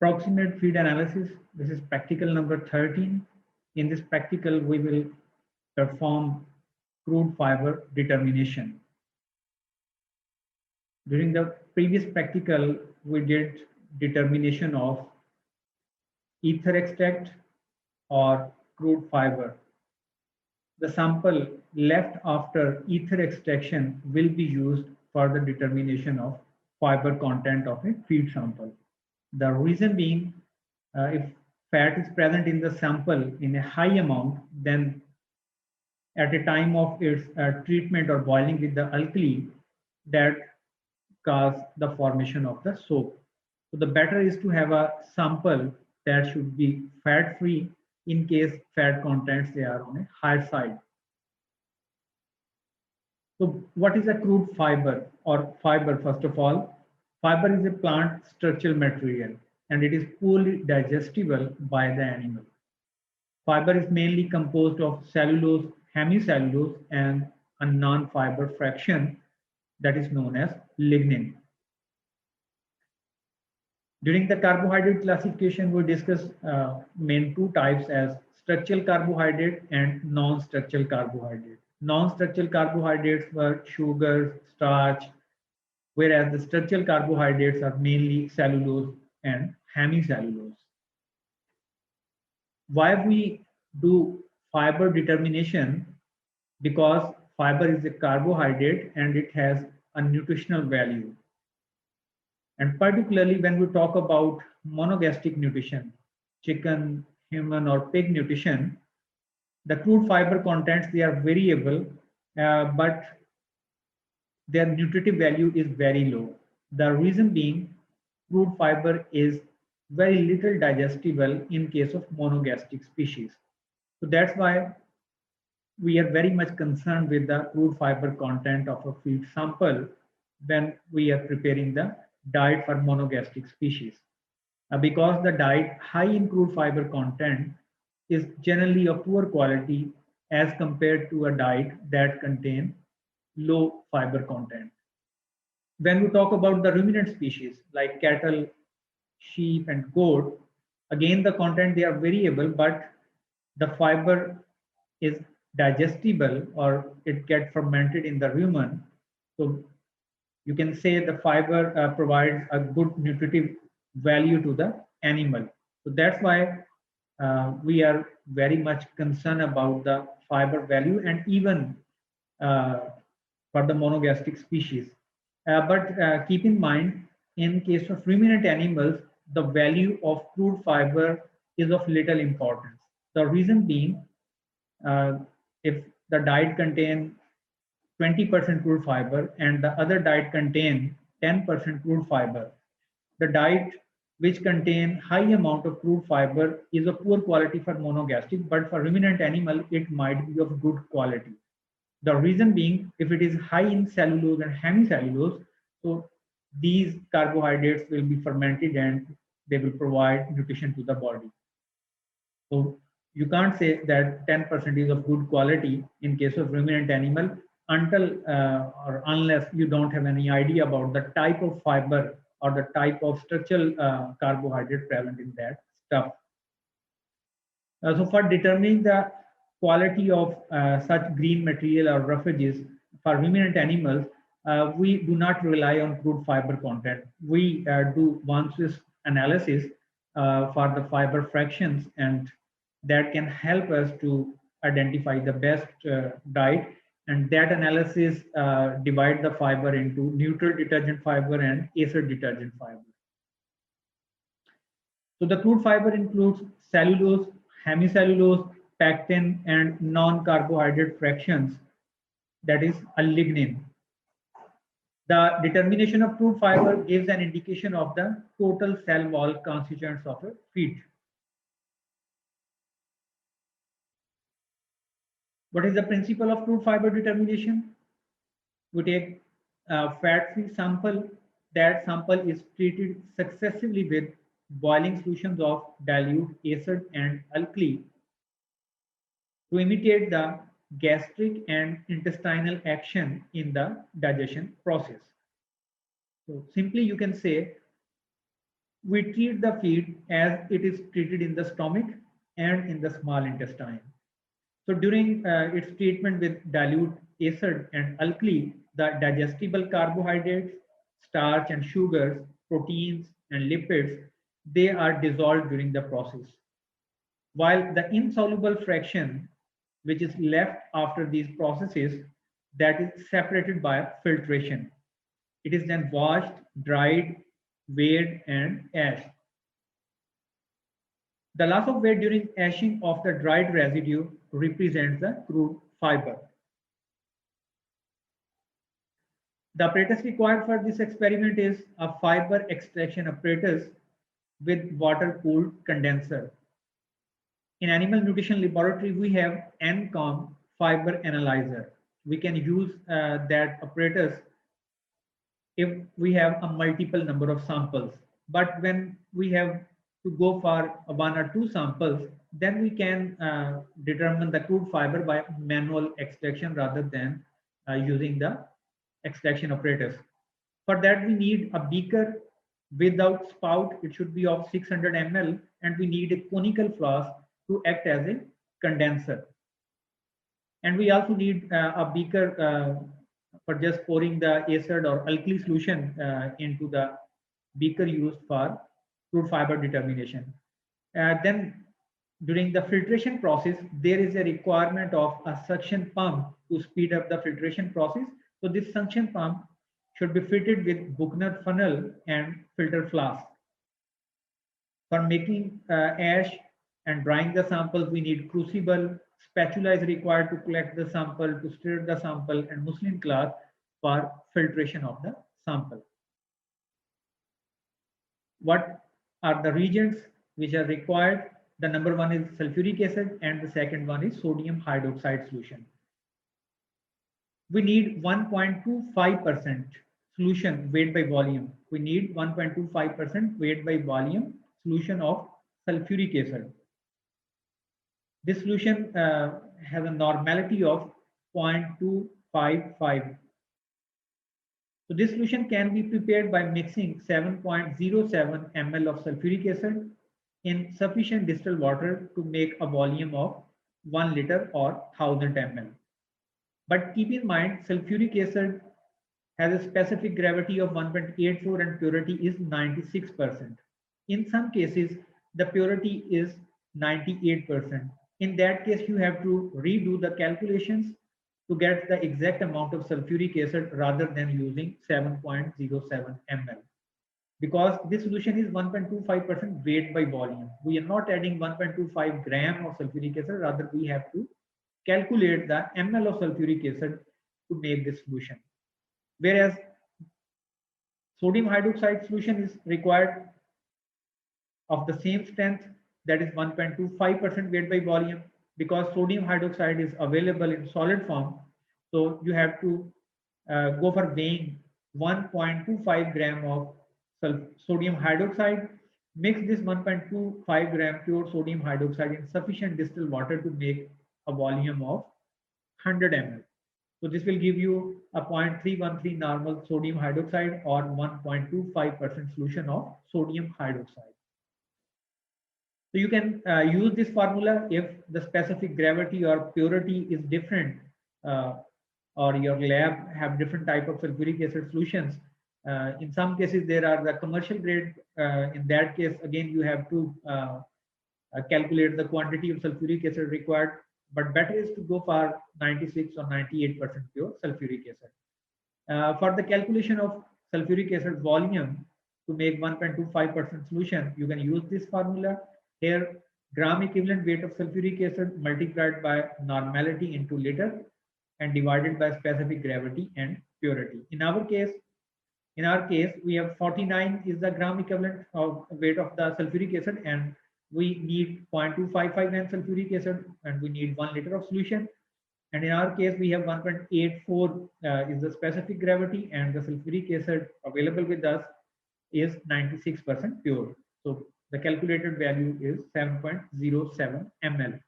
Proximate feed analysis. This is practical number 13. In this practical, we will perform crude fiber determination. During the previous practical, we did determination of ether extract or crude fiber. The sample left after ether extraction will be used for the determination of fiber content of a feed sample. The reason being, if fat is present in the sample in a high amount, then at a time of its treatment or boiling with the alkali, that cause the formation of the soap. So the better is to have a sample that should be fat free in case fat contents they are on a higher side. So what is a crude fiber or fiber? First of all, fiber is a plant structural material and it is poorly digestible by the animal. Fiber is mainly composed of cellulose, hemicellulose, and a non-fiber fraction that is known as lignin. During the carbohydrate classification, we discuss main two types as structural carbohydrate and non-structural carbohydrate. Non-structural carbohydrates were sugar, starch, whereas the structural carbohydrates are mainly cellulose and hemicellulose. Why we do fiber determination? Because fiber is a carbohydrate and it has a nutritional value. And particularly when we talk about monogastric nutrition, chicken, human, or pig nutrition, the crude fiber contents, they are variable, but their nutritive value is very low. The reason being, crude fiber is very little digestible in case of monogastric species. So that's why we are very much concerned with the crude fiber content of a feed sample when we are preparing the diet for monogastric species. Because the diet high in crude fiber content is generally of poor quality as compared to a diet that contains low fiber content. When we talk about the ruminant species like cattle, sheep, and goat, again the content they are variable, but the fiber is digestible or it gets fermented in the rumen. So you can say the fiber provides a good nutritive value to the animal. So that's why we are very much concerned about the fiber value and even uh, for the monogastric species. But keep in mind, in case of ruminant animals, the value of crude fiber is of little importance. The reason being, uh, if the diet contains 20% crude fiber and the other diet contain 10% crude fiber, the diet which contain high amount of crude fiber is of poor quality for monogastric, but for ruminant animal it might be of good quality. The reason being, if it is high in cellulose and hemicellulose, so these carbohydrates will be fermented and they will provide nutrition to the body. So you can't say that 10% is of good quality in case of ruminant animal until or unless you don't have any idea about the type of fiber or the type of structural carbohydrate present in that stuff. So for determining the quality of such green material or refuges for ruminant animals, we do not rely on crude fiber content. We do one-Swiss analysis for the fiber fractions, and that can help us to identify the best diet. And that analysis divide the fiber into neutral detergent fiber and acid detergent fiber. So the crude fiber includes cellulose, hemicellulose, pectin, and non-carbohydrate fractions, that is a lignin. The determination of crude fiber gives an indication of the total cell wall constituents of a feed. What is the principle of crude fiber determination? We take a fat-free sample. That sample is treated successively with boiling solutions of dilute acid and alkali to imitate the gastric and intestinal action in the digestion process. So simply you can say We treat the feed as it is treated in the stomach and in the small intestine. So during its treatment with dilute acid and alkali, the digestible carbohydrates, starch and sugars, proteins and lipids, they are dissolved during the process. While the insoluble fraction, which is left after these processes, that is separated by filtration. It is then washed, dried, weighed, and ashed. The loss of weight during ashing of the dried residue represents the crude fiber. The apparatus required for this experiment is a fiber extraction apparatus with water-cooled condenser. In animal nutrition laboratory, we have NCOM fiber analyzer. We can use that apparatus if we have a multiple number of samples. But when we have to go for one or two samples, then we can determine the crude fiber by manual extraction rather than using the extraction apparatus. For that, we need a beaker without spout. It should be of 600 ml, and we need a conical flask to act as a condenser. And we also need a beaker for just pouring the acid or alkali solution into the beaker used for crude fiber determination. Then during the filtration process, there is a requirement of a suction pump to speed up the filtration process. So this suction pump should be fitted with Buchner funnel and filter flask. For making ash and drying the samples, we need crucible. Spatula is required to collect the sample, to stir the sample, and muslin cloth for filtration of the sample. What are the reagents which are required? The number one is sulfuric acid, and the second one is sodium hydroxide solution. We need 1.25% solution weight by volume. We need 1.25% weight by volume solution of sulfuric acid. This solution has a normality of 0.255. So this solution can be prepared by mixing 7.07 ml of sulfuric acid in sufficient distilled water to make a volume of 1 liter or 1000 ml. But keep in mind, sulfuric acid has a specific gravity of 1.84 and purity is 96%. In some cases, the purity is 98%. In that case, you have to redo the calculations to get the exact amount of sulfuric acid rather than using 7.07 ml. Because this solution is 1.25% weight by volume. We are not adding 1.25 gram of sulfuric acid, rather we have to calculate the ml of sulfuric acid to make this solution. Whereas sodium hydroxide solution is required of the same strength, that is 1.25% weight by volume, because sodium hydroxide is available in solid form. So you have to go for weighing 1.25 gram of sodium hydroxide, mix this 1.25 gram pure sodium hydroxide in sufficient distilled water to make a volume of 100 ml. So this will give you a 0.313 normal sodium hydroxide or 1.25% solution of sodium hydroxide. So you can use this formula if the specific gravity or purity is different, or your lab have different type of sulfuric acid solutions. In some cases, there are the commercial grade. In that case, again, you have to calculate the quantity of sulfuric acid required, but better is to go for 96 or 98% pure sulfuric acid. For the calculation of sulfuric acid volume to make 1.25% solution, you can use this formula. Here, gram equivalent weight of sulfuric acid multiplied by normality into liter and divided by specific gravity and purity. In our case, we have 49 is the gram equivalent of weight of the sulfuric acid, and we need 0.255 gram sulfuric acid, and we need 1 liter of solution. And in our case, we have 1.84 is the specific gravity, and the sulfuric acid available with us is 96% pure. So the calculated value is 7.07 ml.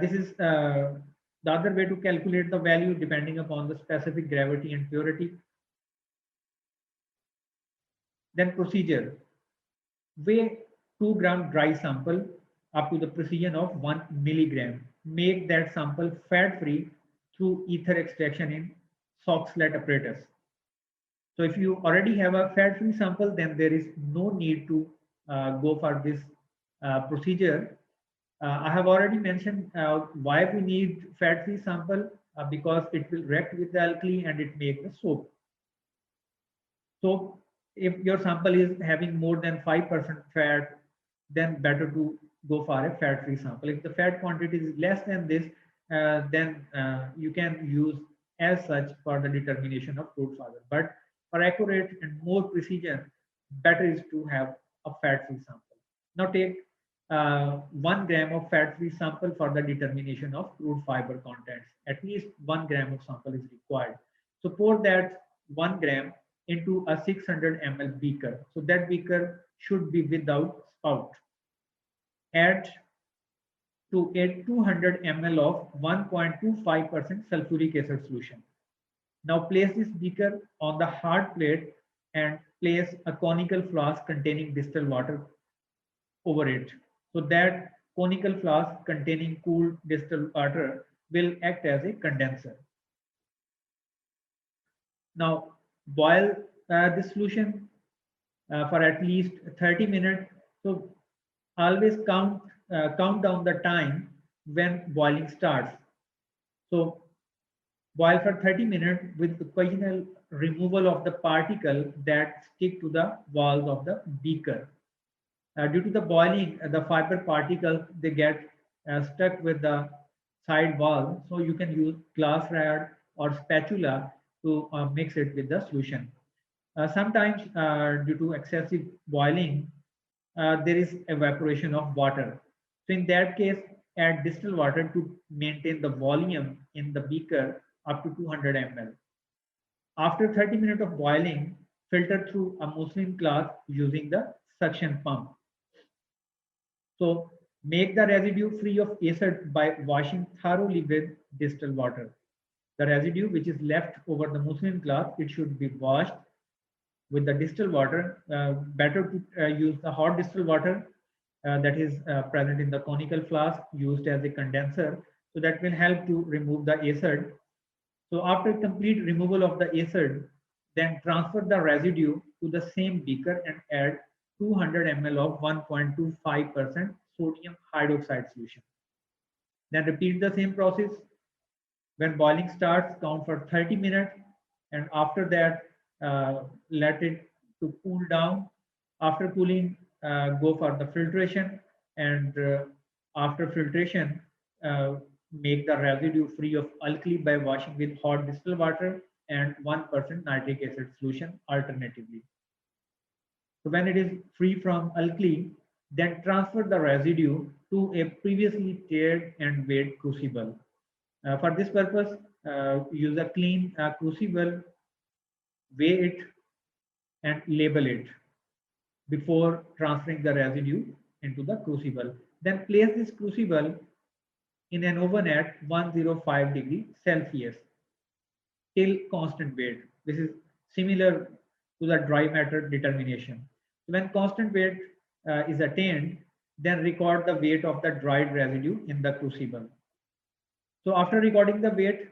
This is the other way to calculate the value depending upon the specific gravity and purity. Then procedure: weigh 2 gram dry sample up to the precision of 1 milligram. Make that sample fat free through ether extraction in Soxhlet apparatus. So if you already have a fat free sample, then there is no need to go for this procedure. I have already mentioned why we need fat free sample, because it will react with the alkali and it makes the soap. So if your sample is having more than 5% fat, then better to go for a fat-free sample. If the fat quantity is less than this, then you can use as such for the determination of crude fiber. But for accurate and more precision, better is to have a fat-free sample. Now take 1 gram of fat-free sample for the determination of crude fiber contents. At least 1 gram of sample is required. So pour that 1 gram into a 600 ml beaker. So that beaker should be without spout. Add to a 200 ml of 1.25% sulfuric acid solution. Now place this beaker on the hard plate and place a conical flask containing distilled water over it. So that conical flask containing cool distilled water will act as a condenser. Now boil the solution for at least 30 minutes. So always count down the time when boiling starts. So boil for 30 minutes with occasional removal of the particle that stick to the walls of the beaker. Due to the boiling, the fiber particles they get stuck with the side wall. So you can use glass rod or spatula to mix it with the solution. Sometimes due to excessive boiling, there is evaporation of water. So in that case, add distilled water to maintain the volume in the beaker up to 200 ml. After 30 minutes of boiling, filter through a muslin cloth using the suction pump. So make the residue free of acid by washing thoroughly with distilled water. The residue which is left over the muslin cloth, it should be washed with the distilled water. Better to use the hot distilled water that is present in the conical flask used as a condenser. So that will help to remove the acid. So after complete removal of the acid, then transfer the residue to the same beaker and add 200 ml of 1.25% sodium hydroxide solution. Then repeat the same process. When boiling starts, count for 30 minutes, and after that, let it to cool down. After cooling, go for the filtration, and after filtration, make the residue free of alkali by washing with hot distilled water and 1% nitric acid solution alternatively. So when it is free from alkali, then transfer the residue to a previously tiered and weighed crucible. For this purpose, use a clean crucible, weigh it and label it before transferring the residue into the crucible. Then place this crucible in an oven at 105 degrees Celsius till constant weight. This is similar to the dry matter determination. When constant weight is attained, then record the weight of the dried residue in the crucible. So after recording the weight,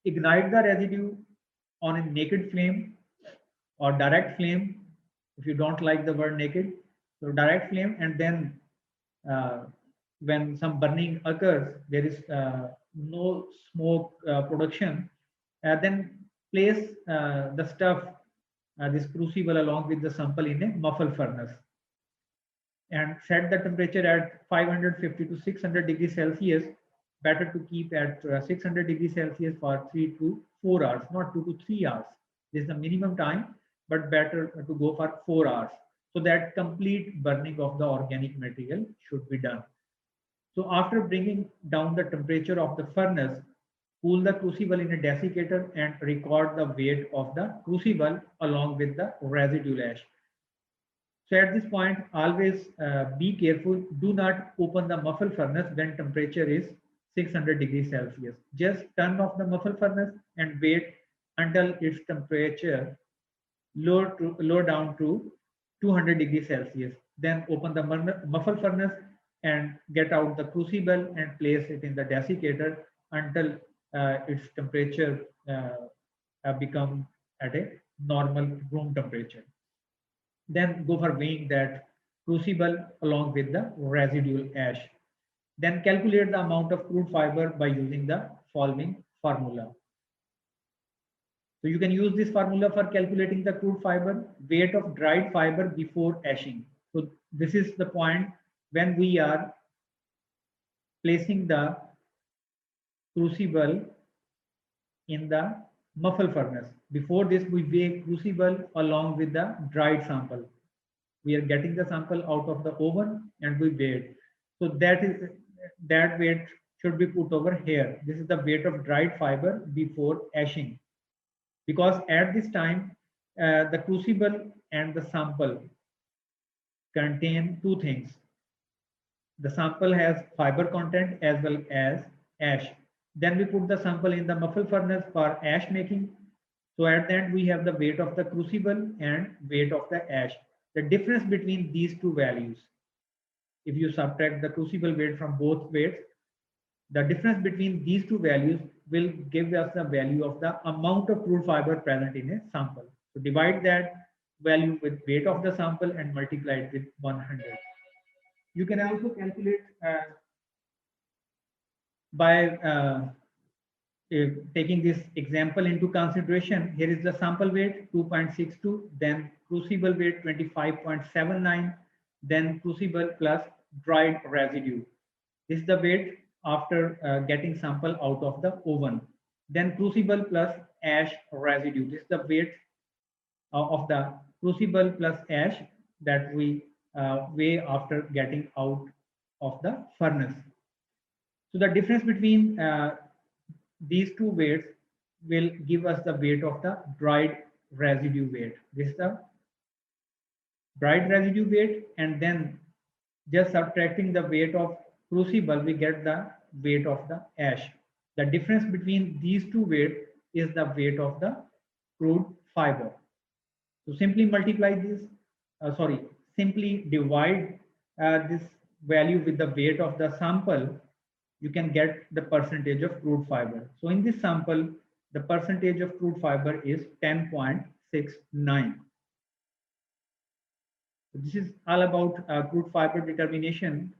ignite the residue on a naked flame or direct flame. If you don't like the word naked, so direct flame, and then when some burning occurs, there is no smoke production, then place the stuff, this crucible along with the sample in a muffle furnace and set the temperature at 550 to 600 degrees Celsius. Better to keep at 600 degrees Celsius for 3 to 4 hours, not 2 to 3 hours. This is the minimum time, but better to go for 4 hours, so that complete burning of the organic material should be done. So after bringing down the temperature of the furnace, cool the crucible in a desiccator and record the weight of the crucible along with the residual ash. So at this point, always be careful. Do not open the muffle furnace when temperature is 600 degrees Celsius. Just turn off the muffle furnace and wait until its temperature lower down to 200 degrees Celsius. Then open the muffle furnace and get out the crucible and place it in the desiccator until its temperature become at a normal room temperature. Then go for weighing that crucible along with the residual ash. Then calculate the amount of crude fiber by using the following formula. So you can use this formula for calculating the crude fiber, weight of dried fiber before ashing. So this is the point when we are placing the crucible in the muffle furnace. Before this, we weigh crucible along with the dried sample. We are getting the sample out of the oven and we weigh it. So that weight should be put over here. This is the weight of dried fiber before ashing. Because at this time, the crucible and the sample contain two things. The sample has fiber content as well as ash. Then we put the sample in the muffle furnace for ash making. So at the end, we have the weight of the crucible and weight of the ash. The difference between these two values, if you subtract the crucible weight from both weights, the difference between these two values will give us the value of the amount of crude fiber present in a sample. So divide that value with weight of the sample and multiply it with 100. You can also calculate by taking this example into consideration. Here is the sample weight 2.62, then crucible weight 25.79, then crucible plus dried residue. This is the weight after getting sample out of the oven. Then crucible plus ash residue. This is the weight of the crucible plus ash that we weigh after getting out of the furnace. So the difference between these two weights will give us the weight of the dried residue weight. This is the dried residue weight, and then just subtracting the weight of crucible, we get the weight of the ash. The difference between these two weights is the weight of the crude fiber. So simply multiply this, simply divide this value with the weight of the sample, you can get the percentage of crude fiber. So in this sample, the percentage of crude fiber is 10.69. This is all about crude fiber determination.